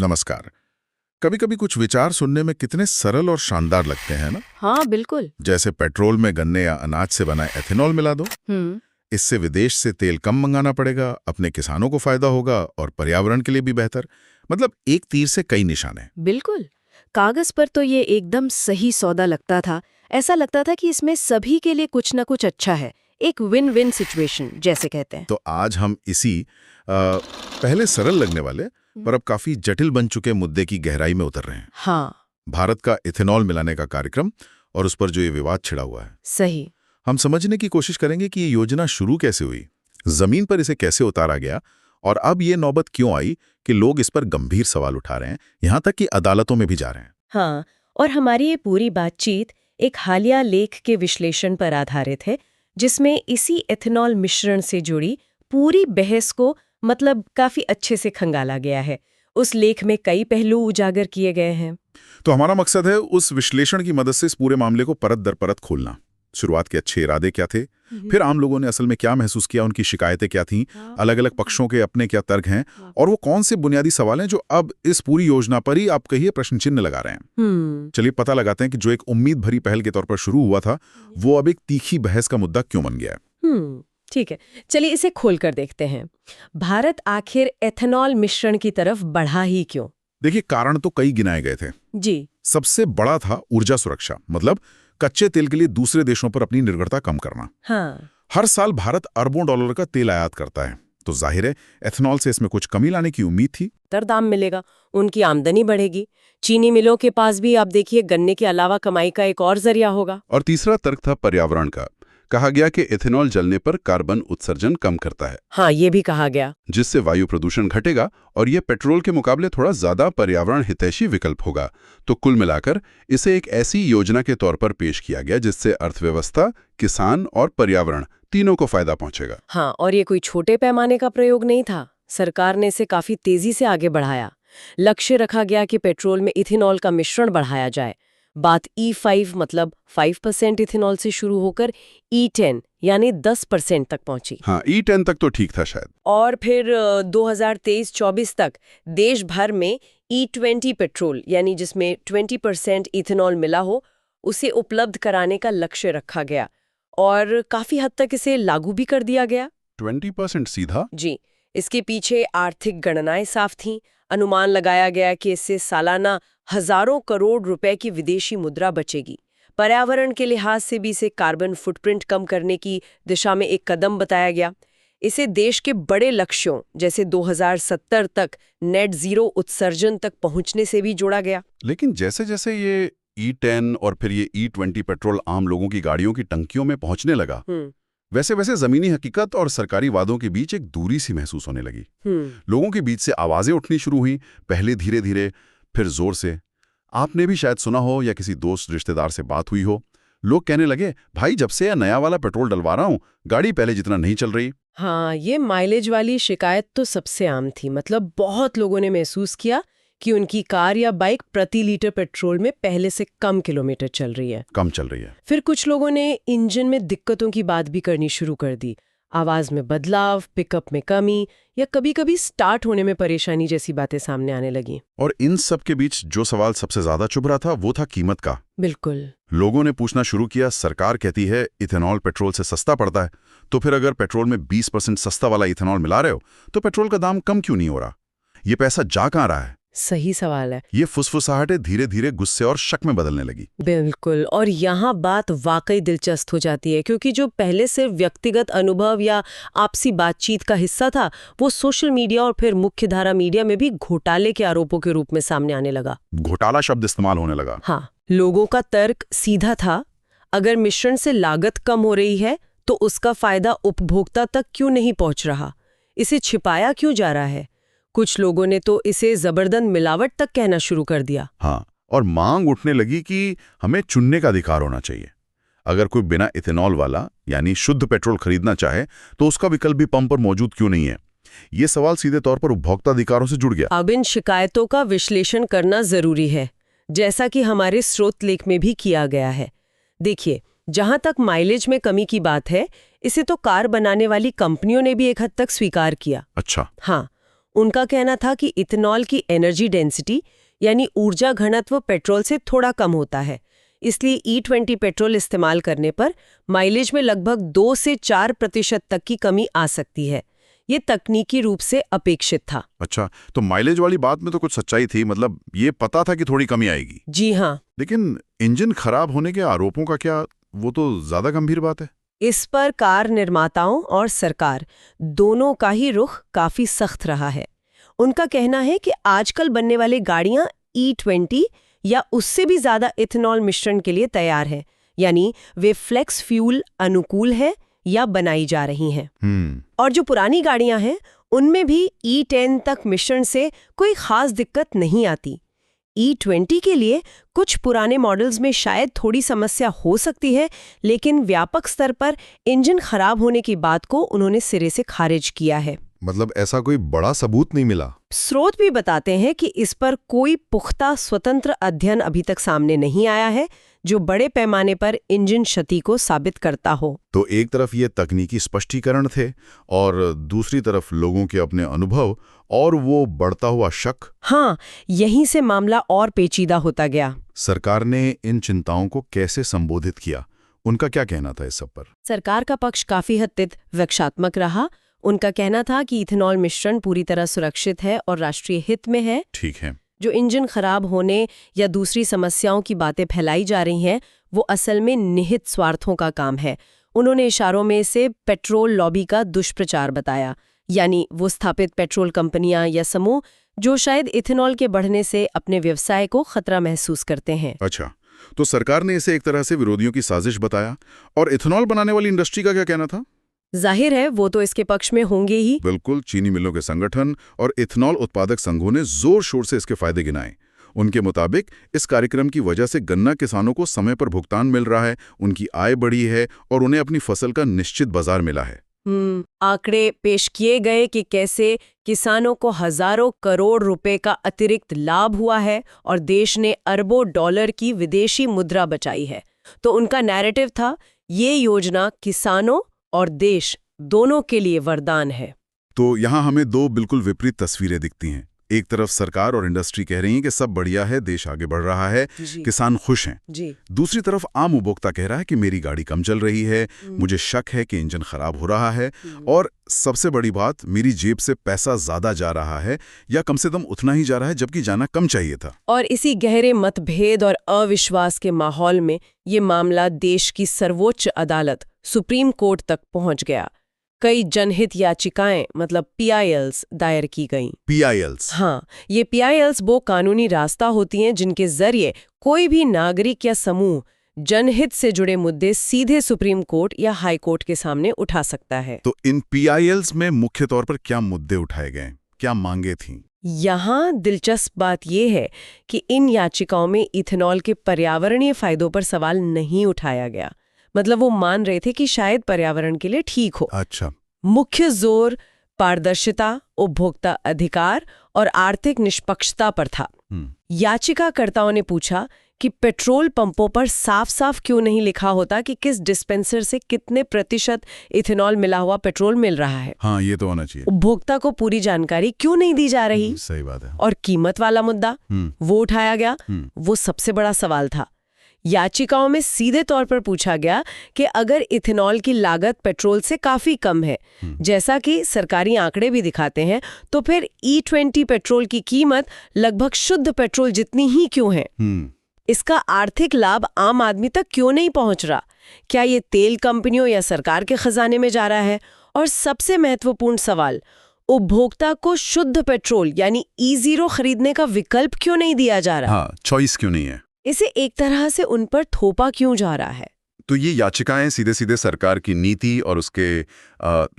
नमस्कार। कभी कभी कुछ विचार सुनने में कितने सरल और शानदार लगते हैं ना। हाँ बिल्कुल। जैसे पेट्रोल में गन्ने या अनाज से बना एथेनॉल मिला दो, इससे विदेश से तेल कम मंगाना पड़ेगा, अपने किसानों को फायदा होगा और पर्यावरण के लिए भी बेहतर। मतलब एक तीर से कई निशाने। बिल्कुल। कागज पर तो ये एकदम सही सौदा लगता था। ऐसा लगता था कि इसमें सभी के लिए कुछ ना कुछ अच्छा है, एक विन विन सिचुएशन जैसे कहते हैं। तो आज हम इसी पहले सरल लगने वाले पर अब काफी जटिल बन चुके मुद्दे की गहराई में उतर रहे हैं। हाँ भारत का इथेनॉल मिलाने का कार्यक्रम और उस पर जो ये विवाद छिड़ा हुआ है। सही। हम समझने की कोशिश करेंगे कि ये योजना शुरू कैसे हुई, जमीन पर इसे कैसे उतारा गया और अब ये नौबत क्यों आई कि लोग इस पर गंभीर सवाल उठा रहे हैं, यहां तक कि अदालतों में भी जा रहे हैं। हाँ, और हमारी ये पूरी बातचीत एक हालिया लेख के विश्लेषण पर आधारित है, जिसमें इसी एथेनॉल मिश्रण से जुड़ी पूरी बहस को मतलब काफी अच्छे से खंगाला गया है। उस लेख में कई पहलू उजागर किए गए हैं। तो हमारा मकसद है उस विश्लेषण की मदद से इस पूरे मामले को परत दर परत खोलना। शुरुआत के अच्छे इरादे क्या थे, फिर आम लोगों ने असल में क्या महसूस किया, उनकी शिकायतें क्या थीं, अलग अलग पक्षों के अपने क्या तर्क हैं और वो कौन से बुनियादी सवाल हैं जो अब इस पूरी योजना पर ही आप कहिए प्रश्न चिन्ह लगा रहे हैं। चलिए पता लगाते हैं कि जो एक उम्मीद भरी पहल के तौर पर शुरू हुआ था वो अब एक तीखी बहस का मुद्दा क्यों बन गया है। ठीक है, चलिए इसे खोलकर देखते हैं। भारत आखिर एथेनॉल मिश्रण की तरफ बढ़ा ही क्यों? देखिए, कारण तो कई गिनाए गए थे जी। सबसे बड़ा था ऊर्जा सुरक्षा, मतलब कच्चे तेल के लिए दूसरे देशों पर अपनी निर्भरता कम करना। हाँ। हर साल भारत अरबों डॉलर का तेल आयात करता है, तो जाहिर है एथेनॉल से इसमें कुछ कमी लाने की उम्मीद थी। दाम मिलेगा, उनकी आमदनी बढ़ेगी, चीनी मिलों के पास भी आप देखिए गन्ने के अलावा कमाई का एक और जरिया होगा। और तीसरा तर्क था पर्यावरण का। कहा गया कि एथेनॉल जलने पर कार्बन उत्सर्जन कम करता है। हाँ, ये भी कहा गया, जिससे वायु प्रदूषण घटेगा और ये पेट्रोल के मुकाबले थोड़ा ज्यादा पर्यावरण हितैषी विकल्प होगा। तो कुल मिलाकर इसे एक ऐसी योजना के तौर पर पेश किया गया जिससे अर्थव्यवस्था, किसान और पर्यावरण तीनों को फायदा पहुंचेगा। हाँ, और ये कोई छोटे पैमाने का प्रयोग नहीं था। सरकार ने इसे काफी तेजी से आगे बढ़ाया। लक्ष्य रखा गया कि पेट्रोल में इथेनॉल का मिश्रण बढ़ाया जाए। बात E5 मतलब 5% इथेनॉल से शुरू होकर E10 यानी 10% तक पहुंची। हाँ, E10 तक तो ठीक था शायद। और फिर 2023-24 तक देश भर में E20 पेट्रोल यानी जिसमें 20% इथेनॉल मिला हो, उसे उपलब्ध कराने का लक्ष्य रखा गया और काफी हद तक इसे लागू भी कर दिया गया। 20% सीधा? जी। इसके पीछे आर्थिक गणनाएं साफ थीं। अनुमान लगाया गया कि इससे सालाना हजारों करोड़ रुपए की विदेशी मुद्रा बचेगी। पर्यावरण के लिहाज से भी इसे कार्बन फुटप्रिंट कम करने की दिशा में एक कदम बताया गया। इसे देश के बड़े लक्ष्यों जैसे 2070 तक नेट जीरो उत्सर्जन तक पहुंचने से भी जोड़ा गया। लेकिन जैसे जैसे ये E10 और फिर ये E20 पेट्रोल आम लोगों की गाड़ियों की टंकियों में पहुंचने लगा, वैसे वैसे जमीनी हकीकत और सरकारी वादों के बीच एक दूरी सी महसूस होने लगी। लोगों के बीच से आवाजें उठनी शुरू हुई, पहले धीरे धीरे, फिर जोर से। आपने भी शायद सुना हो या किसी दोस्त रिश्तेदार से बात हुई हो, लोग कहने लगे, भाई जब से यह नया वाला पेट्रोल डलवा रहा हूं, गाड़ी पहले जितना नहीं चल रही। हाँ, ये माइलेज वाली शिकायत तो सबसे आम थी। मतलब बहुत लोगों ने महसूस किया कि उनकी कार या बाइक प्रति लीटर पेट्रोल में पहले से कम किलोमीटर चल रही है। कम चल रही है। फिर कुछ लोगों ने इंजन में दिक्कतों की बात भी करनी शुरू कर दी। आवाज में बदलाव, पिकअप में कमी या कभी-कभी स्टार्ट होने में परेशानी जैसी बातें सामने आने लगी। और इन सब के बीच जो सवाल सबसे ज्यादा चुभ रहा था वो था कीमत का। बिल्कुल। लोगों ने पूछना शुरू किया, सरकार कहती है इथेनॉल पेट्रोल से सस्ता पड़ता है, तो फिर अगर पेट्रोल में 20% सस्ता वाला इथेनॉल मिला रहे हो तो पेट्रोल का दाम कम क्यों नहीं हो रहा? ये पैसा जा कहां रहा है? सही सवाल है। ये फुसफुसाहटें धीरे धीरे गुस्से और शक में बदलने लगी। बिल्कुल। और यहाँ बात वाकई दिलचस्प हो जाती है, क्योंकि जो पहले सिर्फ व्यक्तिगत अनुभव या आपसी बातचीत का हिस्सा था, वो सोशल मीडिया और फिर मुख्यधारा मीडिया में भी घोटाले के आरोपों के रूप में सामने आने लगा। घोटाला शब्द इस्तेमाल होने लगा। हाँ, लोगों का तर्क सीधा था, अगर मिश्रण से लागत कम हो रही है तो उसका फायदा उपभोक्ता तक क्यों नहीं पहुंच रहा, इसे छिपाया क्यों जा रहा है। कुछ लोगों ने तो इसे जबरदस्त मिलावट तक कहना शुरू कर दिया। हाँ, और मांग उठने लगी कि हमें चुनने का अधिकार होना चाहिए। अगर कोई बिना इथेनॉल वाला यानी शुद्ध पेट्रोल खरीदना चाहे तो उसका विकल्प भी पंप पर मौजूद क्यों नहीं है? ये सवाल सीधे तौर पर उपभोक्ता अधिकारों से जुड़ गया। अब इन शिकायतों का विश्लेषण करना जरूरी है, जैसा कि हमारे स्रोत लेख में भी किया गया है। देखिए, जहां तक माइलेज में कमी की बात है, इसे तो कार बनाने वाली कंपनियों ने भी एक हद तक स्वीकार किया। अच्छा। हाँ, उनका कहना था कि इथेनॉल की एनर्जी डेंसिटी यानी ऊर्जा घनत्व पेट्रोल से थोड़ा कम होता है, इसलिए E20 पेट्रोल इस्तेमाल करने पर माइलेज में लगभग 2 से 4% तक की कमी आ सकती है। ये तकनीकी रूप से अपेक्षित था। अच्छा, तो माइलेज वाली बात में तो कुछ सच्चाई थी, मतलब ये पता था कि थोड़ी कमी आएगी। जी हाँ। लेकिन इंजन खराब होने के आरोपों का क्या, वो तो ज्यादा गंभीर बात है। इस पर कार निर्माताओं और सरकार दोनों का ही रुख काफी सख्त रहा है। उनका कहना है कि आजकल बनने वाली गाड़ियां E20 या उससे भी ज्यादा इथेनॉल मिश्रण के लिए तैयार हैं, यानी वे फ्लेक्स फ्यूल अनुकूल है या बनाई जा रही हैं। और जो पुरानी गाड़ियां हैं उनमें भी E10 तक मिश्रण से कोई खास दिक्कत नहीं आती। E20 के लिए कुछ पुराने मॉडल्स में शायद थोड़ी समस्या हो सकती है, लेकिन व्यापक स्तर पर इंजन खराब होने की बात को उन्होंने सिरे से खारिज किया है। मतलब ऐसा कोई बड़ा सबूत नहीं मिला। स्रोत भी बताते हैं कि इस पर कोई पुख्ता स्वतंत्र अध्ययन अभी तक सामने नहीं आया है जो बड़े पैमाने पर इंजन क्षति को साबित करता हो। तो एक तरफ ये तकनीकी स्पष्टीकरण थे और दूसरी तरफ लोगों के अपने अनुभव और वो बढ़ता हुआ शक। हाँ, यहीं से मामला और पेचीदा होता गया। सरकार ने इन चिंताओं को कैसे संबोधित किया? उनका क्या कहना था इस सब पर? सरकार का पक्ष काफी हद तक विपक्षात्मक रहा। उनका कहना था कि इथेनॉल मिश्रण पूरी तरह सुरक्षित है और राष्ट्रीय हित में है। ठीक है। जो इंजन खराब होने या दूसरी समस्याओं की बातें फैलाई जा रही हैं, वो असल में निहित स्वार्थों का काम है। उन्होंने इशारों में से पेट्रोल लॉबी का दुष्प्रचार बताया, यानी वो स्थापित पेट्रोल कंपनियां या समूह जो शायद इथेनॉल के बढ़ने से अपने व्यवसाय को खतरा महसूस करते हैं। अच्छा, तो सरकार ने इसे एक तरह से विरोधियों की साजिश बताया। और इथेनॉल बनाने वाली इंडस्ट्री का क्या कहना था? जाहिर है वो तो इसके पक्ष में होंगे ही। बिल्कुल, चीनी मिलों के संगठन और इथेनॉल उत्पादक संघों ने जोर शोर से इसके फायदे गिनाए। उनके मुताबिक इस कार्यक्रम की वजह से गन्ना किसानों को समय पर भुगतान मिल रहा है, उनकी आय बढ़ी है और उन्हें अपनी फसल का निश्चित बाजार मिला है। आंकड़े पेश किए गए कि कैसे किसानों को हजारों करोड़ रुपए का अतिरिक्त लाभ हुआ है और देश ने अरबों डॉलर की विदेशी मुद्रा बचाई है। तो उनका नैरेटिव था, ये योजना किसानों और देश दोनों के लिए वरदान है। तो यहाँ हमें दो बिल्कुल विपरीत तस्वीरें दिखती हैं। एक तरफ सरकार और इंडस्ट्री कह रही हैं कि सब बढ़िया है, देश आगे बढ़ रहा है, किसान खुश हैं। जी। दूसरी तरफ आम उपभोक्ता कह रहा है कि मेरी गाड़ी कम चल रही है, मुझे शक है कि इंजन खराब हो रहा है, और सबसे बड़ी बात, मेरी जेब से पैसा ज्यादा जा रहा है या कम से कम उतना ही जा रहा है जबकि जाना कम चाहिए था। और इसी गहरे मतभेद और अविश्वास के माहौल में ये मामला देश की सर्वोच्च अदालत सुप्रीम कोर्ट तक पहुंच गया। कई जनहित याचिकाएं मतलब PILs दायर की गईं। PILs? हाँ, ये PILs वो कानूनी रास्ता होती हैं जिनके जरिए कोई भी नागरिक या समूह जनहित से जुड़े मुद्दे सीधे सुप्रीम कोर्ट या हाई कोर्ट के सामने उठा सकता है। तो इन PILs में मुख्य तौर पर क्या मुद्दे उठाए गए, क्या मांगे थीं? यहाँ दिलचस्प बात यह है कि इन याचिकाओं में इथेनॉल के पर्यावरणीय फायदों पर सवाल नहीं उठाया गया। मतलब वो मान रहे थे कि शायद पर्यावरण के लिए ठीक हो। अच्छा। मुख्य जोर पारदर्शिता, उपभोक्ता अधिकार और आर्थिक निष्पक्षता पर था। याचिकाकर्ताओं ने पूछा कि पेट्रोल पंपों पर साफ साफ क्यों नहीं लिखा होता कि किस डिस्पेंसर से कितने प्रतिशत इथेनॉल मिला हुआ पेट्रोल मिल रहा है। हाँ, ये तो होना चाहिए। उपभोक्ता को पूरी जानकारी क्यों नहीं दी जा रही? सही बात है। और कीमत वाला मुद्दा वो उठाया गया। वो सबसे बड़ा सवाल था। याचिकाओं में सीधे तौर पर पूछा गया कि अगर इथेनॉल की लागत पेट्रोल से काफी कम है, जैसा कि सरकारी आंकड़े भी दिखाते हैं, तो फिर E20 पेट्रोल की कीमत लगभग शुद्ध पेट्रोल जितनी ही क्यों है? इसका आर्थिक लाभ आम आदमी तक क्यों नहीं पहुंच रहा? क्या ये तेल कंपनियों या सरकार के खजाने में जा रहा है? और सबसे महत्वपूर्ण सवाल, उपभोक्ता को शुद्ध पेट्रोल यानी E0 खरीदने का विकल्प क्यों नहीं दिया जा रहा? हाँ, चॉइस क्यों नहीं है? इसे एक तरह से उन पर थोपा क्यों जा रहा है? तो ये याचिकाएं सीधे सीधे सरकार की नीति और उसके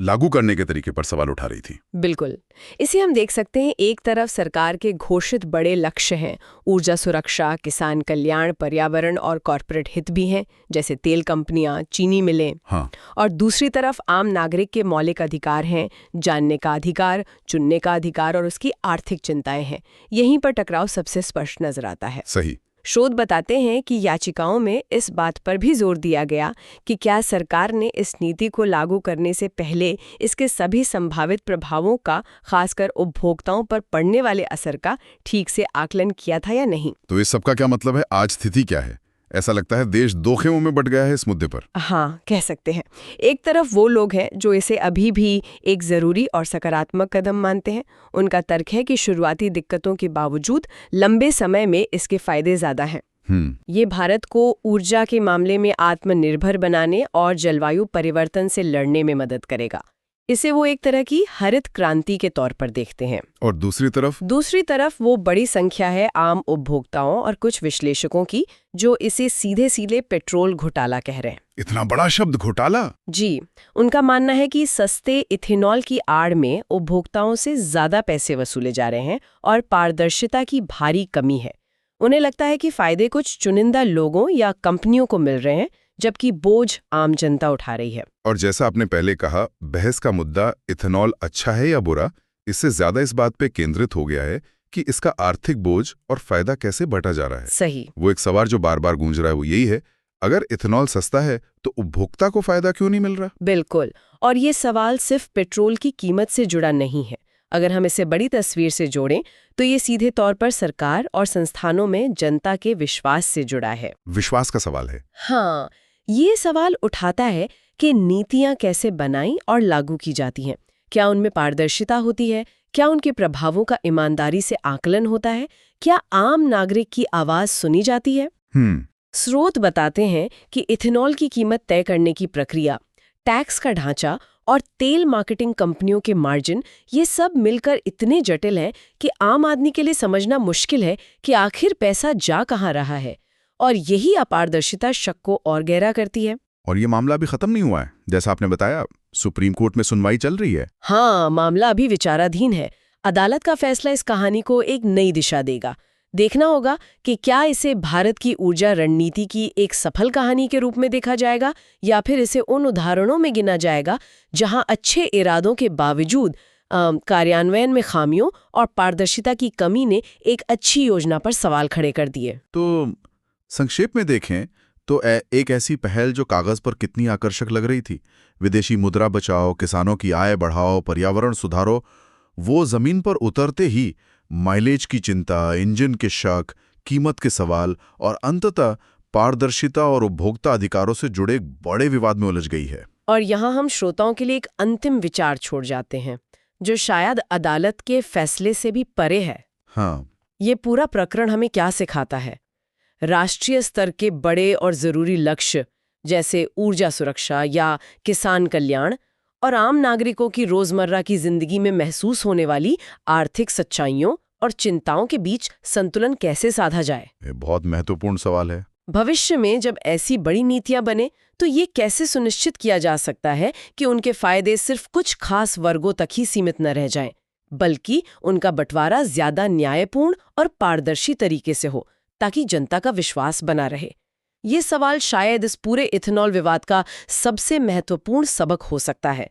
लागू करने के तरीके पर सवाल उठा रही थी। बिल्कुल। इसे हम देख सकते हैं, एक तरफ सरकार के घोषित बड़े लक्ष्य हैं, ऊर्जा सुरक्षा, किसान कल्याण, पर्यावरण और कॉर्पोरेट हित भी हैं, जैसे तेल कंपनियां, चीनी मिलें। हाँ। और दूसरी तरफ आम नागरिक के मौलिक अधिकार हैं, जानने का अधिकार, चुनने का अधिकार और उसकी आर्थिक चिंताएं हैं। यहीं पर टकराव सबसे स्पष्ट नजर आता है। सही। शोध बताते हैं कि याचिकाओं में इस बात पर भी जोर दिया गया कि क्या सरकार ने इस नीति को लागू करने से पहले इसके सभी संभावित प्रभावों का, खासकर उपभोक्ताओं पर पड़ने वाले असर का ठीक से आकलन किया था या नहीं। तो इस सब का क्या मतलब है? आज स्थिति क्या है? ऐसा लगता है देश दो खेमों में बट गया है इस मुद्दे पर। हाँ, कह सकते हैं। एक तरफ वो लोग हैं जो इसे अभी भी एक जरूरी और सकारात्मक कदम मानते हैं। उनका तर्क है कि शुरुआती दिक्कतों के बावजूद लंबे समय में इसके फायदे ज्यादा हैं। ये भारत को ऊर्जा के मामले में आत्मनिर्भर बनाने और जलवायु परिवर्तन से लड़ने में मदद करेगा। इसे वो एक तरह की हरित क्रांति के तौर पर देखते हैं। और दूसरी तरफ वो बड़ी संख्या है आम उपभोक्ताओं और कुछ विश्लेषकों की जो इसे सीधे सीधे पेट्रोल घोटाला कह रहे हैं। इतना बड़ा शब्द घोटाला? जी, उनका मानना है कि सस्ते इथेनॉल की आड़ में उपभोक्ताओं से ज्यादा पैसे वसूले जा रहे हैं और पारदर्शिता की भारी कमी है। उन्हें लगता है कि फायदे कुछ चुनिंदा लोगों या कंपनियों को मिल रहे हैं, जबकि बोझ आम जनता उठा रही है। और जैसा आपने पहले कहा, बहस का मुद्दा इथेनॉल अच्छा है या बुरा, इससे ज्यादा इस बात पे केंद्रित हो गया है कि इसका आर्थिक बोझ और फायदा कैसे बंटा जा रहा है। सही। वो एक सवाल जो बार बार गूंज रहा है वो यही है, अगर इथेनॉल सस्ता है तो उपभोक्ता को फायदा क्यों नहीं मिल रहा? बिल्कुल। और ये सवाल सिर्फ पेट्रोल की कीमत से जुड़ा नहीं है। अगर हम इसे बड़ी तस्वीर से जोड़ें तो ये सीधे तौर पर सरकार और संस्थानों में जनता के विश्वास से जुड़ा है। विश्वास का सवाल है। हाँ, ये सवाल उठाता है कि नीतियां कैसे बनाई और लागू की जाती हैं। क्या उनमें पारदर्शिता होती है? क्या उनके प्रभावों का ईमानदारी से आकलन होता है? क्या आम नागरिक की आवाज सुनी जाती है? स्रोत बताते हैं कि इथेनॉल की कीमत तय करने की प्रक्रिया, टैक्स का ढांचा और तेल मार्केटिंग कंपनियों के मार्जिन, ये सब मिलकर इतने जटिल हैं कि आम आदमी के लिए समझना मुश्किल है कि आखिर पैसा जा कहाँ रहा है। और यही अपारदर्शिता शक को और गहरा करती है। और ये मामला अभी खत्म नहीं हुआ है, जैसा आपने बताया सुप्रीम कोर्ट में सुनवाई चल रही है। हाँ, मामला अभी विचाराधीन है। अदालत का फैसला इस कहानी को एक नई दिशा देगा। देखना होगा कि क्या इसे भारत की ऊर्जा रणनीति की एक सफल कहानी के रूप में देखा जाएगा या फिर इसे उन उदाहरणों में गिना जाएगा जहां अच्छे इरादों के बावजूद कार्यान्वयन में खामियों और पारदर्शिता की कमी ने एक अच्छी योजना पर सवाल खड़े कर दिए। तो संक्षेप में देखें तो एक ऐसी पहल जो कागज पर कितनी आकर्षक लग रही थी, विदेशी मुद्रा बचाओ, किसानों की आय बढ़ाओ, पर्यावरण सुधारो, वो जमीन पर उतरते ही माइलेज की चिंता, इंजन के शक, कीमत के सवाल और अंततः पारदर्शिता और उपभोक्ता अधिकारों से जुड़े बड़े विवाद में उलझ गई है। और यहाँ हम श्रोताओं के लिए एक अंतिम विचार छोड़ जाते हैं जो शायद अदालत के फैसले से भी परे है। हाँ, ये पूरा प्रकरण हमें क्या सिखाता है? राष्ट्रीय स्तर के बड़े और जरूरी लक्ष्य जैसे ऊर्जा सुरक्षा या किसान कल्याण और आम नागरिकों की रोजमर्रा की जिंदगी में महसूस होने वाली आर्थिक सच्चाइयों और चिंताओं के बीच संतुलन कैसे साधा जाए? ये बहुत महत्वपूर्ण सवाल है। भविष्य में जब ऐसी बड़ी नीतियां बने तो ये कैसे सुनिश्चित किया जा सकता है कि उनके फायदे सिर्फ कुछ खास वर्गों तक ही सीमित न रह जाएं, बल्कि उनका बंटवारा ज्यादा न्यायपूर्ण और पारदर्शी तरीके से हो ताकि जनता का विश्वास बना रहे। ये सवाल शायद इस पूरे इथेनॉल विवाद का सबसे महत्वपूर्ण सबक हो सकता है।